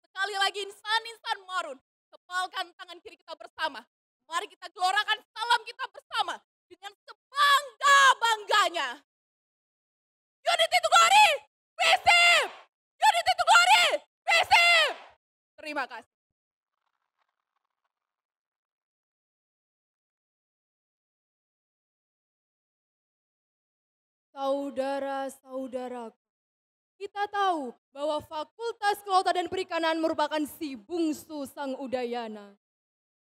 Sekali lagi insan-insan marun, kepalkan tangan kiri kita bersama. Mari kita gelorakan salam kita bersama dengan sebangga-bangganya. Unity to glory, Visip! Unity to glory, Visip! Terima kasih. Saudara-saudaraku, kita tahu bahwa Fakultas Kelautan dan Perikanan merupakan si bungsu Sang Udayana.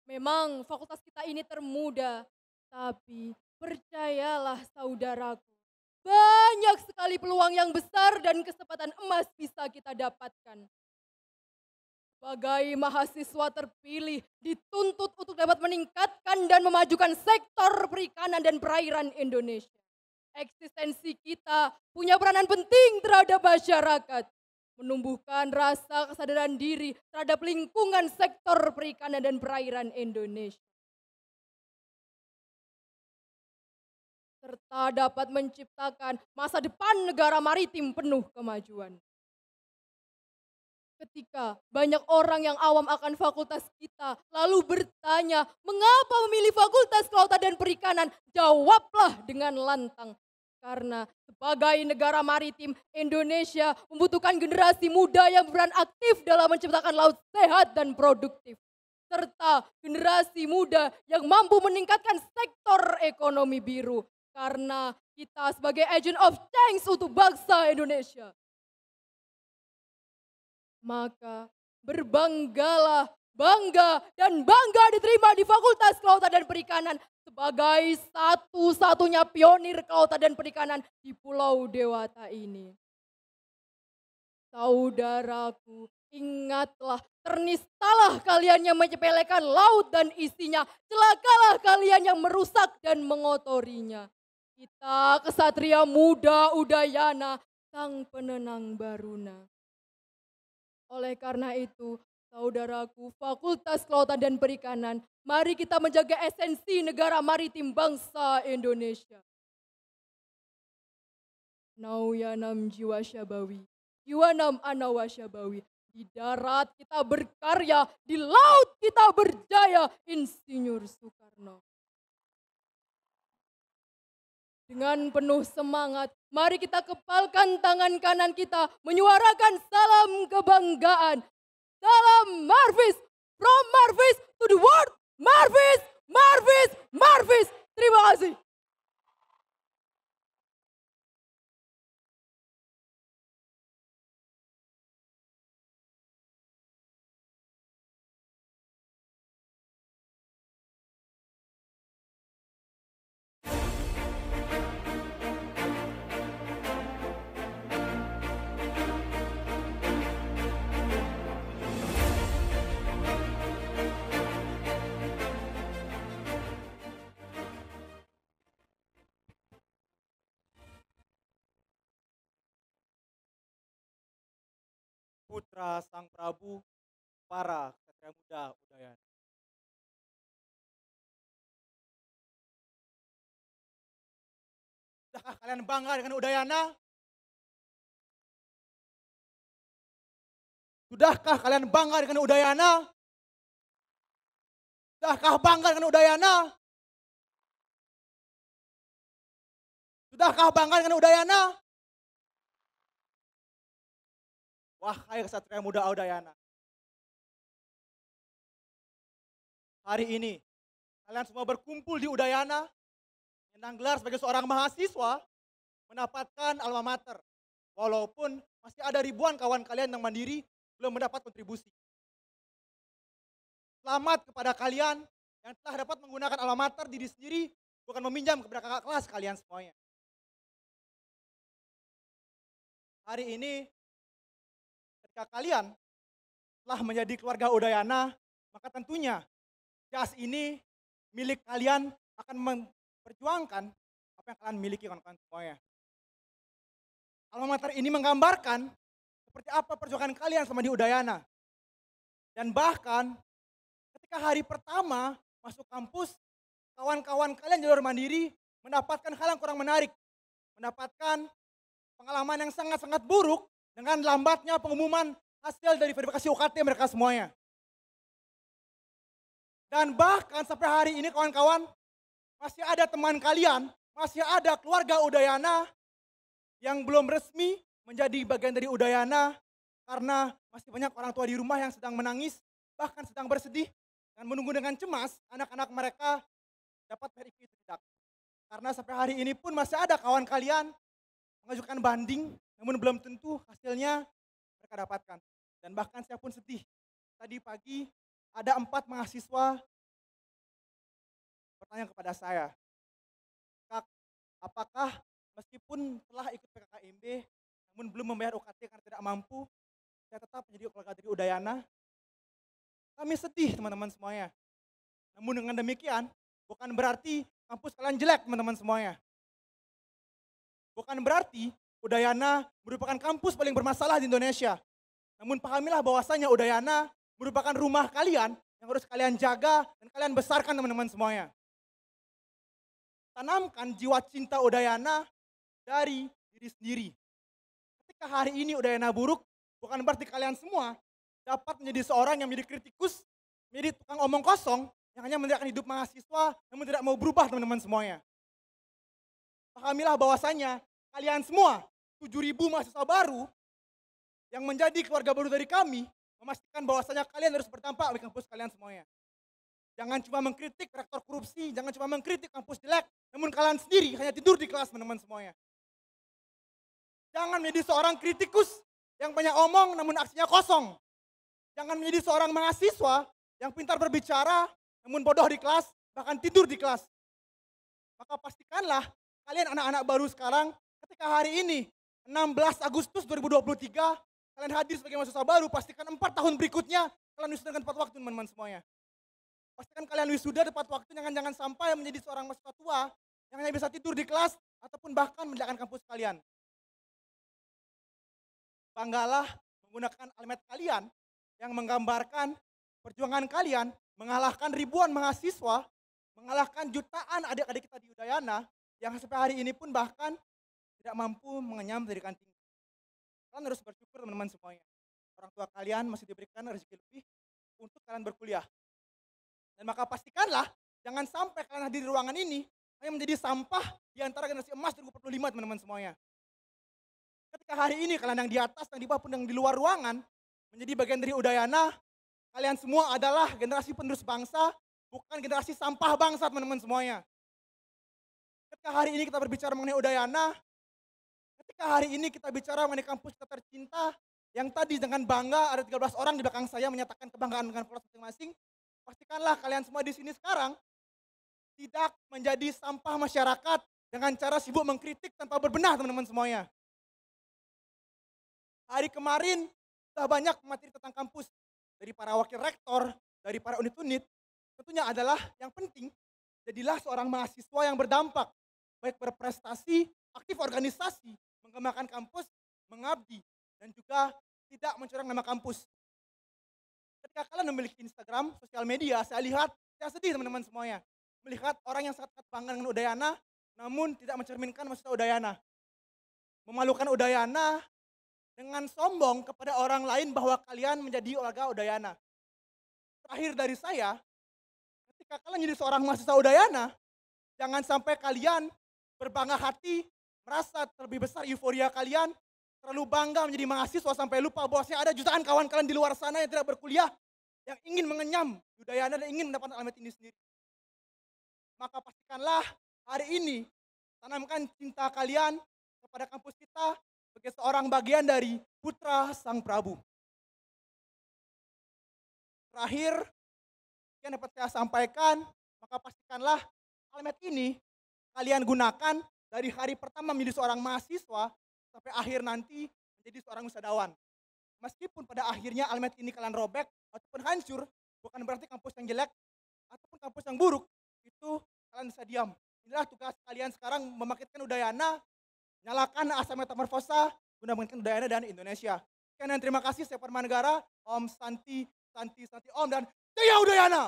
Memang fakultas kita ini termuda, tapi percayalah saudaraku, banyak sekali peluang yang besar dan kesempatan emas bisa kita dapatkan. Sebagai mahasiswa terpilih, dituntut untuk dapat meningkatkan dan memajukan sektor perikanan dan perairan Indonesia. Eksistensi kita punya peranan penting terhadap masyarakat. Menumbuhkan rasa kesadaran diri terhadap lingkungan sektor perikanan dan perairan Indonesia. Serta dapat menciptakan masa depan negara maritim penuh kemajuan. Ketika banyak orang yang awam akan fakultas kita lalu bertanya, mengapa memilih Fakultas Kelautan dan Perikanan? Jawablah dengan lantang. Karena sebagai negara maritim, Indonesia membutuhkan generasi muda yang berperan aktif dalam menciptakan laut sehat dan produktif. Serta generasi muda yang mampu meningkatkan sektor ekonomi biru. Karena kita sebagai agent of change untuk bangsa Indonesia. Maka berbanggalah, bangga dan bangga diterima di Fakultas Kelautan dan Perikanan sebagai satu-satunya pionir kelautan dan perikanan di Pulau Dewata ini. Saudaraku, ingatlah, ternistalah kalian yang menyepelekan laut dan isinya, celakalah kalian yang merusak dan mengotorinya. Kita kesatria muda Udayana, sang penenang Baruna. Oleh karena itu, saudaraku, Fakultas Kelautan dan Perikanan, mari kita menjaga esensi negara maritim bangsa Indonesia. Nauyanam jiwa syabawi, jiwanam anawa syabawi. Di darat kita berkarya, di laut kita berjaya, Insinyur Soekarno. Dengan penuh semangat, mari kita kepalkan tangan kanan kita, menyuarakan salam kebanggaan. Salam Marvis, from Marvis to the world, Marvis, Marvis, Marvis. Terima kasih. Putra Sang Prabu, para Ksatria Muda Udayana. Sudahkah kalian bangga dengan Udayana? Sudahkah kalian bangga dengan Udayana? Sudahkah bangga dengan Udayana? Sudahkah bangga dengan Udayana? Wahai Ksatria Muda Udayana. Hari ini kalian semua berkumpul di Udayana, menang gelar sebagai seorang mahasiswa, mendapatkan alma mater. Walaupun masih ada ribuan kawan kalian yang mandiri belum mendapat kontribusi. Selamat kepada kalian yang telah dapat menggunakan alma mater diri sendiri, bukan meminjam kepada kakak kelas kalian semuanya. Hari ini ketika kalian telah menjadi keluarga Udayana, maka tentunya jas ini milik kalian akan memperjuangkan apa yang kalian miliki kawan-kawan semuanya. Alma mater ini menggambarkan seperti apa perjuangan kalian selama di Udayana. Dan bahkan ketika hari pertama masuk kampus, kawan-kawan kalian jalur mandiri mendapatkan hal yang kurang menarik. Mendapatkan pengalaman yang sangat-sangat buruk dengan lambatnya pengumuman hasil dari verifikasi UKT mereka semuanya. Dan bahkan sampai hari ini kawan-kawan, masih ada teman kalian, masih ada keluarga Udayana yang belum resmi menjadi bagian dari Udayana karena masih banyak orang tua di rumah yang sedang menangis, bahkan sedang bersedih dan menunggu dengan cemas anak-anak mereka dapat verifikasi tidak. Karena sampai hari ini pun masih ada kawan kalian mengajukan banding, namun belum tentu hasilnya mereka dapatkan. Dan bahkan saya pun sedih. Tadi pagi ada 4 mahasiswa bertanya kepada saya, Kak, apakah meskipun telah ikut PKKMB, namun belum membayar UKT karena tidak mampu, saya tetap menjadi keluarga dari Udayana? Kami sedih teman-teman semuanya. Namun dengan demikian, bukan berarti kampus kalian jelek teman-teman semuanya. Bukan berarti Udayana merupakan kampus paling bermasalah di Indonesia. Namun pahamilah bahwasanya Udayana merupakan rumah kalian yang harus kalian jaga dan kalian besarkan teman-teman semuanya. Tanamkan jiwa cinta Udayana dari diri sendiri. Ketika hari ini Udayana buruk, bukan berarti kalian semua dapat menjadi seorang yang menjadi kritikus, menjadi tukang omong kosong, yang hanya meneriakkan hidup mahasiswa, namun tidak mau berubah teman-teman semuanya. Pahamilah bahwasanya kalian semua 7.000 mahasiswa baru yang menjadi keluarga baru dari kami, memastikan bahwasanya kalian harus berdampak di kampus kalian semuanya. Jangan cuma mengkritik rektor korupsi, jangan cuma mengkritik kampus jelek, namun kalian sendiri hanya tidur di kelas teman-teman semuanya. Jangan menjadi seorang kritikus yang banyak omong namun aksinya kosong. Jangan menjadi seorang mahasiswa yang pintar berbicara namun bodoh di kelas, bahkan tidur di kelas. Maka pastikanlah kalian anak-anak baru sekarang ketika hari ini 16 Agustus 2023 kalian hadir sebagai mahasiswa baru, pastikan 4 tahun berikutnya kalian wisuda dengan tepat waktu teman-teman semuanya. Pastikan kalian wisuda tepat waktu, jangan sampai menjadi seorang mahasiswa tua yang hanya bisa tidur di kelas ataupun bahkan meninggalkan kampus kalian. Banggalah menggunakan almet kalian yang menggambarkan perjuangan kalian mengalahkan ribuan mahasiswa, mengalahkan jutaan adik-adik kita di Udayana yang sampai hari ini pun bahkan tidak mampu mengenyam pendidikan tinggi. Kalian harus bersyukur teman-teman semuanya. Orang tua kalian masih diberikan rezeki lebih untuk kalian berkuliah. Dan maka pastikanlah jangan sampai kalian hadir di ruangan ini hanya menjadi sampah di antara generasi emas 2045 teman-teman semuanya. Ketika hari ini kalian yang di atas, yang di bawah pun yang di luar ruangan menjadi bagian dari Udayana, kalian semua adalah generasi penerus bangsa, bukan generasi sampah bangsa teman-teman semuanya. Ketika hari ini kita berbicara mengenai Udayana, ketika hari ini kita bicara mengenai kampus kita tercinta, yang tadi dengan bangga ada 13 orang di belakang saya menyatakan kebanggaan dengan kelas masing-masing, pastikanlah kalian semua di sini sekarang tidak menjadi sampah masyarakat dengan cara sibuk mengkritik tanpa berbenah teman-teman semuanya. Hari kemarin sudah banyak materi tentang kampus dari para wakil rektor, dari para unit-unit. Tentunya adalah yang penting, jadilah seorang mahasiswa yang berdampak, baik berprestasi, aktif organisasi, mengembangkan kampus, mengabdi, dan juga tidak mencoreng nama kampus. Ketika kalian memiliki Instagram, sosial media, saya lihat, saya sedih teman-teman semuanya. Melihat orang yang sangat bangga dengan Udayana, namun tidak mencerminkan maksud Udayana. Memalukan Udayana dengan sombong kepada orang lain bahwa kalian menjadi warga Udayana. Terakhir dari saya, ketika kalian jadi seorang mahasiswa Udayana, jangan sampai kalian berbangga hati, merasa terlebih besar euforia kalian, terlalu bangga menjadi mahasiswa sampai lupa bahwasanya ada jutaan kawan kalian di luar sana yang tidak berkuliah, yang ingin mengenyam Udayana dan ingin mendapatkan almet ini sendiri. Maka pastikanlah hari ini tanamkan cinta kalian kepada kampus kita sebagai seorang bagian dari putra Sang Prabu. Terakhir, yang dapat saya sampaikan, maka pastikanlah almet ini kalian gunakan dari hari pertama menjadi seorang mahasiswa sampai akhir nanti menjadi seorang wisadawan. Meskipun pada akhirnya almet ini kalian robek ataupun hancur, bukan berarti kampus yang jelek ataupun kampus yang buruk, itu kalian bisa diam. Inilah tugas kalian sekarang membangkitkan Udayana, nyalakan asa metamorfosa, guna membangkitkan Udayana dan Indonesia. Sekian dan terima kasih, saya Parmanegara, Om Santi, Santi, Santi, Om, dan Jaya Udayana!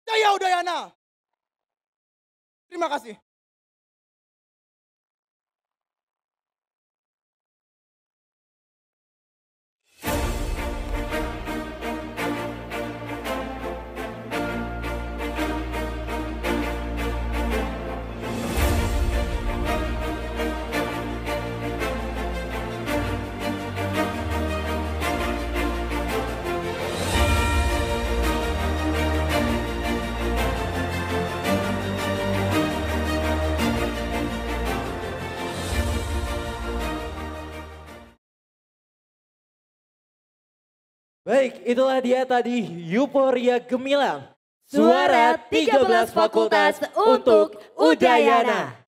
Jaya Udayana! Terima kasih. Baik, itulah dia tadi Euforia Gemilang. Suara 13 fakultas untuk Udayana.